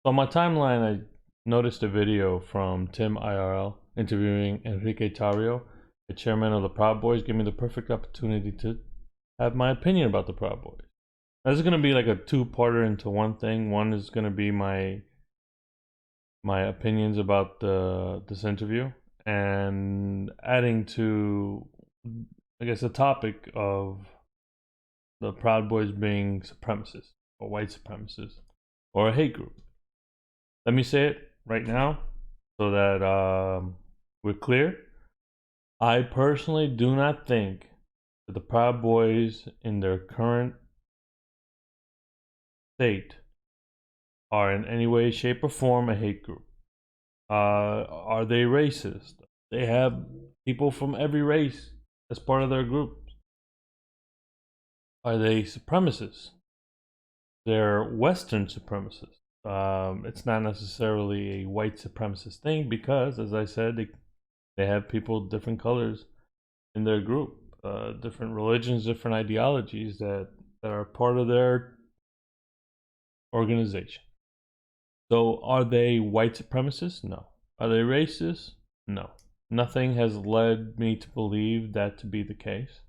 So on my timeline, I noticed a video from Tim IRL interviewing Enrique Tarrio, the chairman of the Proud Boys, gave me the perfect opportunity to have my opinion about the Proud Boys. Now, this is going to be like a two-parter into one thing. One is going to be my opinions about this interview, and adding to, I guess, the topic of the Proud Boys being supremacists or white supremacists or a hate group. Let me say it right now so that we're clear. I personally do not think that the Proud Boys in their current state are in any way, shape, or form a hate group. Are they racist? They have people from every race as part of their group. Are they supremacists? They're Western supremacists. It's not necessarily a white supremacist thing because, as I said, they have people different colors in their group, different religions, different ideologies that are part of their organization. So are they white supremacists? No. Are they racist? No. Nothing has led me to believe that to be the case.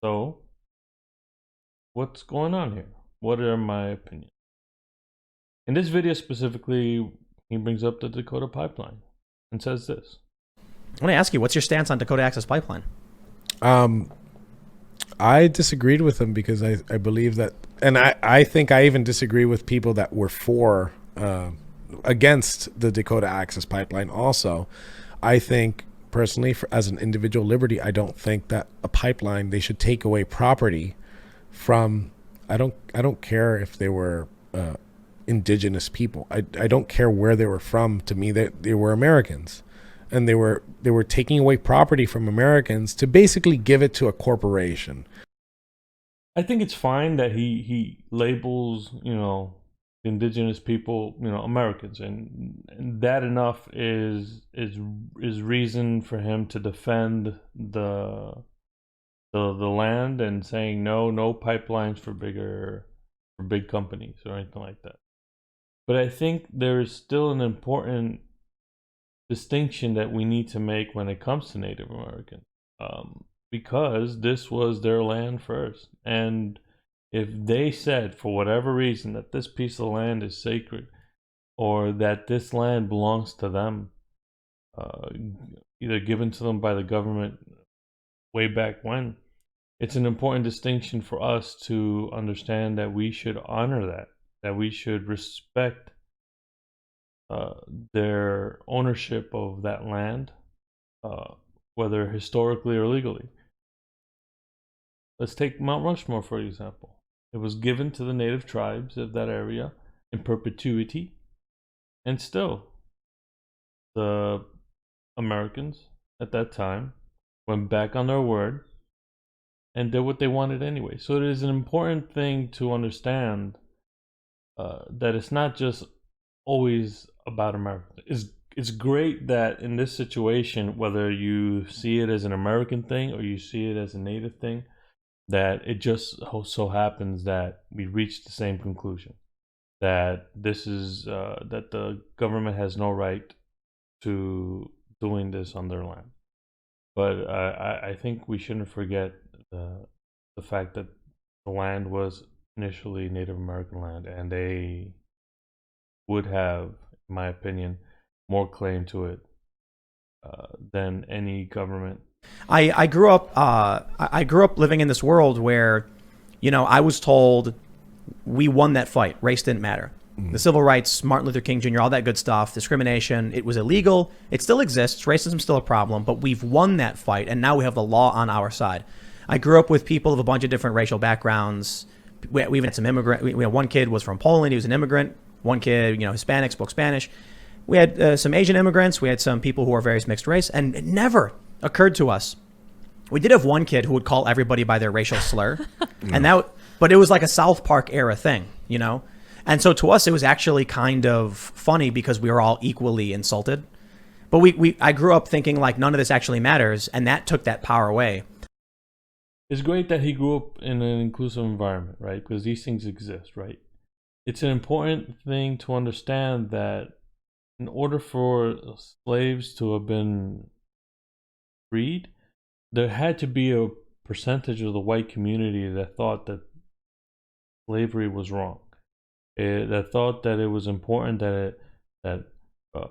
So what's going on here? What are my opinions? In this video specifically, he brings up the Dakota pipeline and says this. I want to ask you, what's your stance on Dakota Access Pipeline? I disagreed with him because I believe that, and I think I even disagree with people that were against the Dakota Access Pipeline also. I think personally, as an individual liberty, I don't think that a pipeline, they should take away property from, I don't care if they were indigenous people. I don't care where they were from. To me, they were Americans. And they were taking away property from Americans to basically give it to a corporation. I think it's fine that he labels, indigenous people, Americans, and that enough is reason for him to defend the land and saying no pipelines for big companies or anything like that. But I think there is still an important distinction that we need to make when it comes to Native American, because this was their land first. And if they said, for whatever reason, that this piece of land is sacred or that this land belongs to them, either given to them by the government way back when, it's an important distinction for us to understand that we should honor that we should respect their ownership of that land, whether historically or legally. Let's take Mount Rushmore, for example. It was given to the native tribes of that area in perpetuity, and still, the Americans at that time went back on their word and did what they wanted anyway. So it is an important thing to understand that it's not just always about America. It's great that in this situation, whether you see it as an American thing or you see it as a Native thing, that it just so happens that we reach the same conclusion, that this is that the government has no right to doing this on their land. But I think we shouldn't forget the fact that the land was initially Native American land, and they would have, in my opinion, more claim to it than any government. I grew up living in this world where, I was told we won that fight. Race didn't matter. The civil rights, Martin Luther King Jr., all that good stuff, discrimination, it was illegal. It still exists. Racism's still a problem, but we've won that fight, and now we have the law on our side. I grew up with people of a bunch of different racial backgrounds. We even had some immigrant. One kid was from Poland. He was an immigrant. One kid, Hispanic, spoke Spanish. We had some Asian immigrants. We had some people who were various mixed race, and it never occurred to us. We did have one kid who would call everybody by their racial slur, but it was like a South Park era thing, And so to us, it was actually kind of funny because we were all equally insulted. But I grew up thinking like none of this actually matters, and that took that power away. It's great that he grew up in an inclusive environment, right? Because these things exist, right? it's an important thing to understand that in order for slaves to have been freed, there had to be a percentage of the white community that thought that slavery was wrong, that thought that it was important that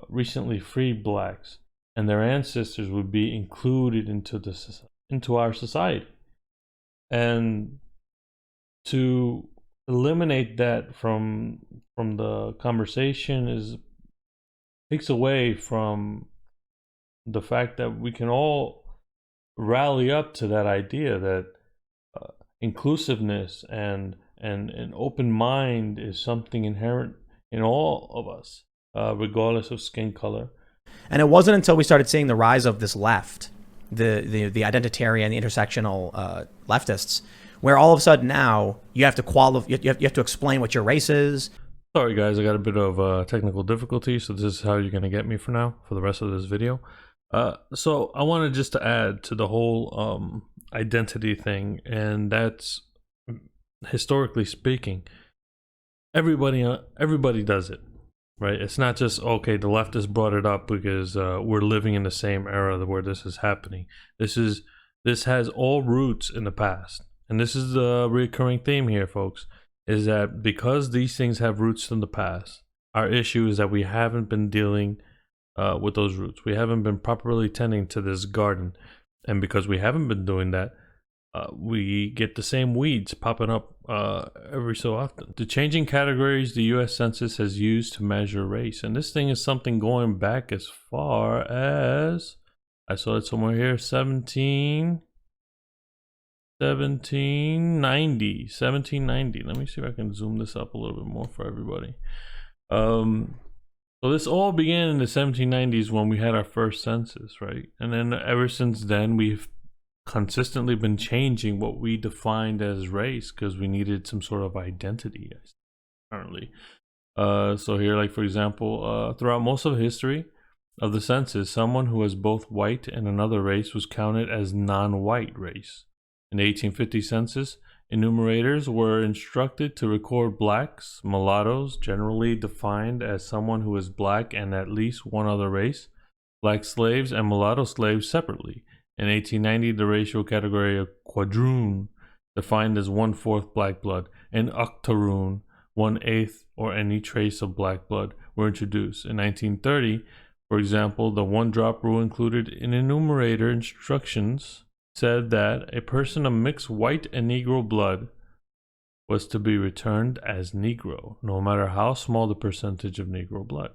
recently freed blacks and their ancestors would be included into our society, and to eliminate that from the conversation takes away from the fact that we can all rally up to that idea that inclusiveness and an open mind is something inherent in all of us, regardless of skin color. And it wasn't until we started seeing the rise of this left, the identitarian, the intersectional leftists, where all of a sudden now you have to you have to explain what your race is. Sorry guys, I got a bit of technical difficulty, so this is how you're gonna get me for now, for the rest of this video. So I wanted just to add to the whole identity thing, and that's, historically speaking, everybody does it, right? It's not just, okay, the leftists brought it up because we're living in the same era where this is happening. This has all roots in the past, and this is the recurring theme here, folks, is that because these things have roots in the past, our issue is that we haven't been dealing with those roots. We haven't been properly tending to this garden, and because we haven't been doing that, we get the same weeds popping up every so often. The changing categories the U.S. Census has used to measure race, and this thing is something going back as far as, I saw it somewhere here, 1790. Let me see if I can zoom this up a little bit more for everybody. So this all began in the 1790s when we had our first census, right? And then ever since then, we've consistently been changing what we defined as race because we needed some sort of identity, apparently. So here, like for example, throughout most of history of the census, someone who was both white and another race was counted as non-white race. In the 1850 census, enumerators were instructed to record blacks, mulattoes, generally defined as someone who is black and at least one other race, black slaves and mulatto slaves separately. In 1890, the racial category of quadroon, defined as 1/4 black blood, and octoroon, 1/8 or any trace of black blood, were introduced. In 1930, for example, the one-drop rule included in enumerator instructions said that a person of mixed white and Negro blood was to be returned as Negro, no matter how small the percentage of Negro blood.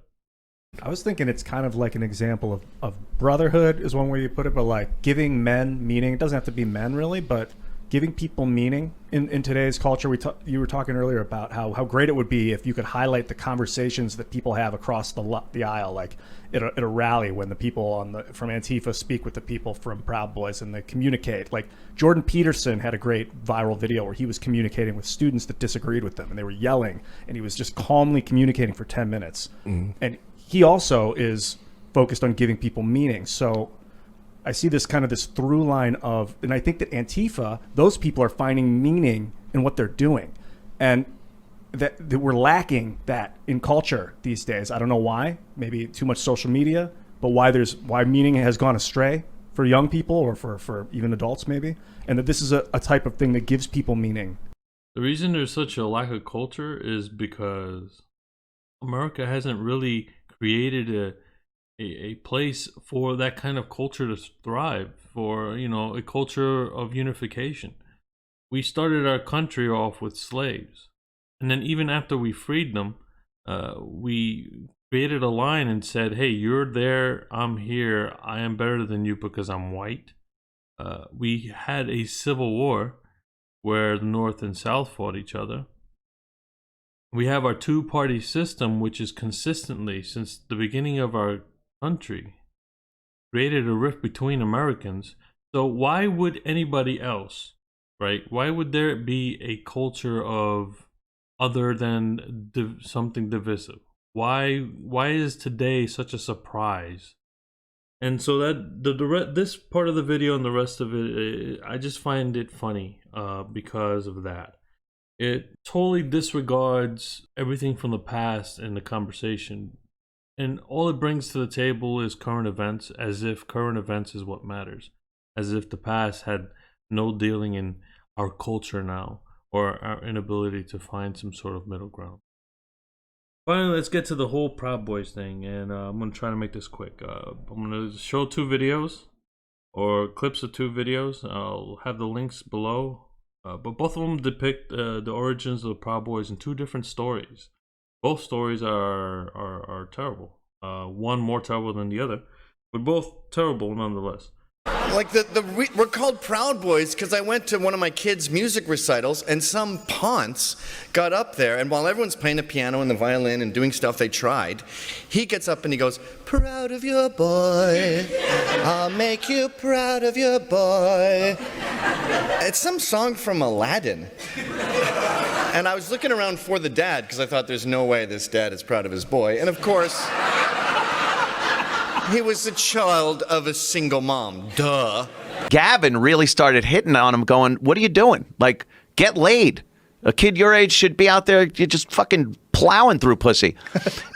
I was thinking it's kind of like an example of brotherhood is one way you put it, but like giving men meaning. It doesn't have to be men really, but giving people meaning in today's culture. You were talking earlier about how great it would be if you could highlight the conversations that people have across the aisle, like at a rally when the people from Antifa speak with the people from Proud Boys and they communicate. Like Jordan Peterson had a great viral video where he was communicating with students that disagreed with them and they were yelling and he was just calmly communicating for 10 minutes. Mm-hmm. And he also is focused on giving people meaning. So I see this through line of, and I think that Antifa, those people are finding meaning in what they're doing. And that we're lacking that in culture these days. I don't know why, maybe too much social media, but why meaning has gone astray for young people or for even adults maybe. And that this is a type of thing that gives people meaning. The reason there's such a lack of culture is because America hasn't really created a place for that kind of culture to thrive, for, a culture of unification. We started our country off with slaves, and then even after we freed them, we created a line and said, hey, you're there, I'm here, I am better than you because I'm white. We had a civil war where the North and South fought each other. We have our two-party system, which is consistently, since the beginning of our country, created a rift between Americans. So why would anybody else, right? Why would there be a culture of other than something divisive? Why is today such a surprise? And so that this part of the video and the rest of it, I just find it funny because of that. it totally disregards everything from the past in the conversation. And all it brings to the table is current events, as if current events is what matters. As if the past had no dealing in our culture now, or our inability to find some sort of middle ground. Finally, let's get to the whole Proud Boys thing, and I'm going to try to make this quick. I'm going to show 2 videos, or clips of 2 videos. I'll have the links below. But both of them depict the origins of the Proud Boys in 2 different stories. Both stories are terrible. One more terrible than the other, but both terrible nonetheless. Like we're called Proud Boys because I went to one of my kids' music recitals and some ponce got up there, and while everyone's playing the piano and the violin and doing stuff they tried, he gets up and he goes, "Proud of your boy, I'll make you proud of your boy." It's some song from Aladdin. And I was looking around for the dad because I thought there's no way this dad is proud of his boy. And of course, he was the child of a single mom. Duh. Gavin really started hitting on him, going, "What are you doing? Like, get laid. A kid your age should be out there, you're just fucking plowing through pussy."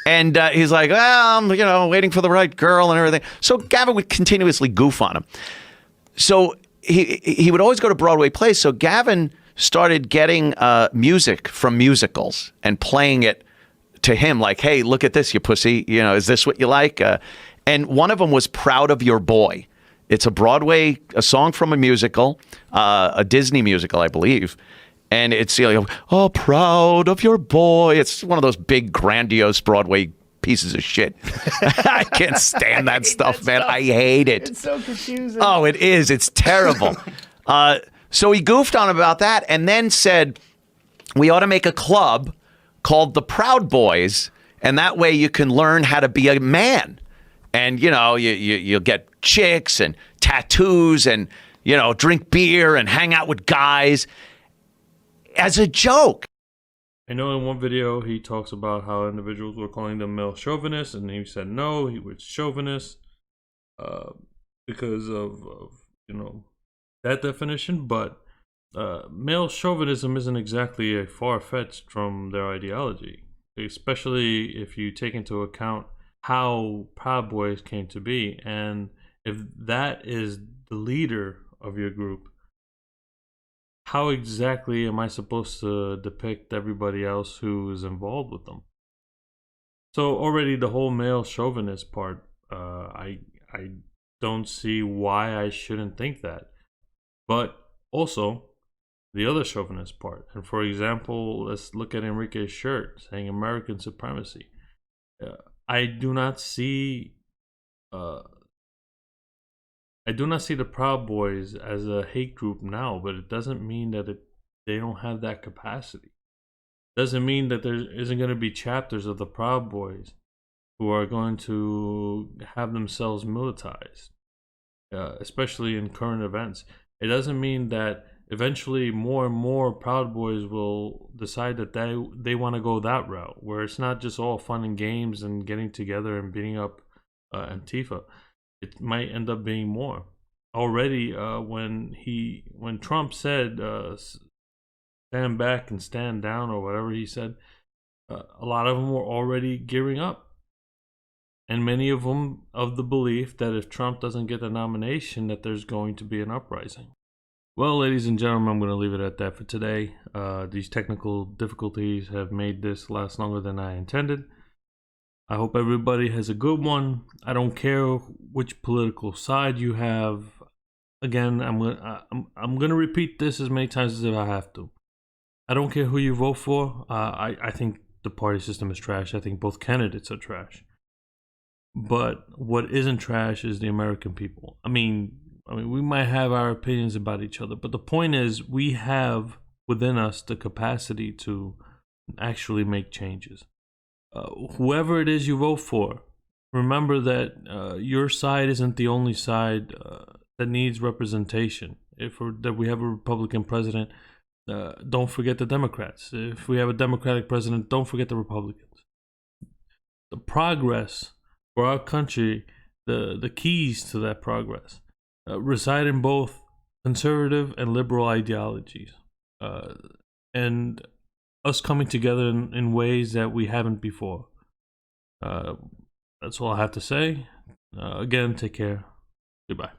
And he's like, "Well, I'm, waiting for the right girl and everything." So Gavin would continuously goof on him. So he would always go to Broadway plays. So Gavin started getting music from musicals and playing it to him, like, "Hey, look at this, you pussy. Is this what you like?" And one of them was "Proud of Your Boy." It's a song from a musical, a Disney musical, I believe. And it's, "Oh, proud of your boy." It's one of those big, grandiose Broadway pieces of shit. I can't stand that stuff, man. I hate it. It's so confusing. Oh, it is. It's terrible. So he goofed on him about that and then said, we ought to make a club called the Proud Boys, and that way you can learn how to be a man. And, you'll get chicks and tattoos and, drink beer and hang out with guys as a joke. I know in one video he talks about how individuals were calling them male chauvinists, and he said no, he was chauvinist because of that definition. But male chauvinism isn't exactly a far-fetched from their ideology, especially if you take into account how Proud Boys came to be. And if that is the leader of your group, how exactly am I supposed to depict everybody else who is involved with them? So already the whole male chauvinist part, I don't see why I shouldn't think that. But also the other chauvinist part. And for example, let's look at Enrique's shirt saying American supremacy. I do not see the Proud Boys as a hate group now, but it doesn't mean that they don't have that capacity. It doesn't mean that there isn't going to be chapters of the Proud Boys who are going to have themselves militarized, especially in current events. It doesn't mean that eventually more and more Proud Boys will decide that they want to go that route, where it's not just all fun and games and getting together and beating up Antifa. It might end up being more. Already, when Trump said stand back and stand down, or whatever he said, a lot of them were already gearing up. And many of them of the belief that if Trump doesn't get the nomination, that there's going to be an uprising. Well, ladies and gentlemen, I'm going to leave it at that for today. These technical difficulties have made this last longer than I intended. I hope everybody has a good one. I don't care which political side you have. Again, I'm gonna repeat this as many times as I have to. I don't care who you vote for. I think the party system is trash. I think both candidates are trash. But what isn't trash is the American people. I mean, we might have our opinions about each other, but the point is we have within us the capacity to actually make changes. Whoever it is you vote for, remember that your side isn't the only side that needs representation. That we have a Republican president, don't forget the Democrats. If we have a Democratic president, don't forget the Republicans. The progress for our country, the keys to that progress reside in both conservative and liberal ideologies. And us coming together in ways that we haven't before. That's all I have to say. Again, take care. Goodbye.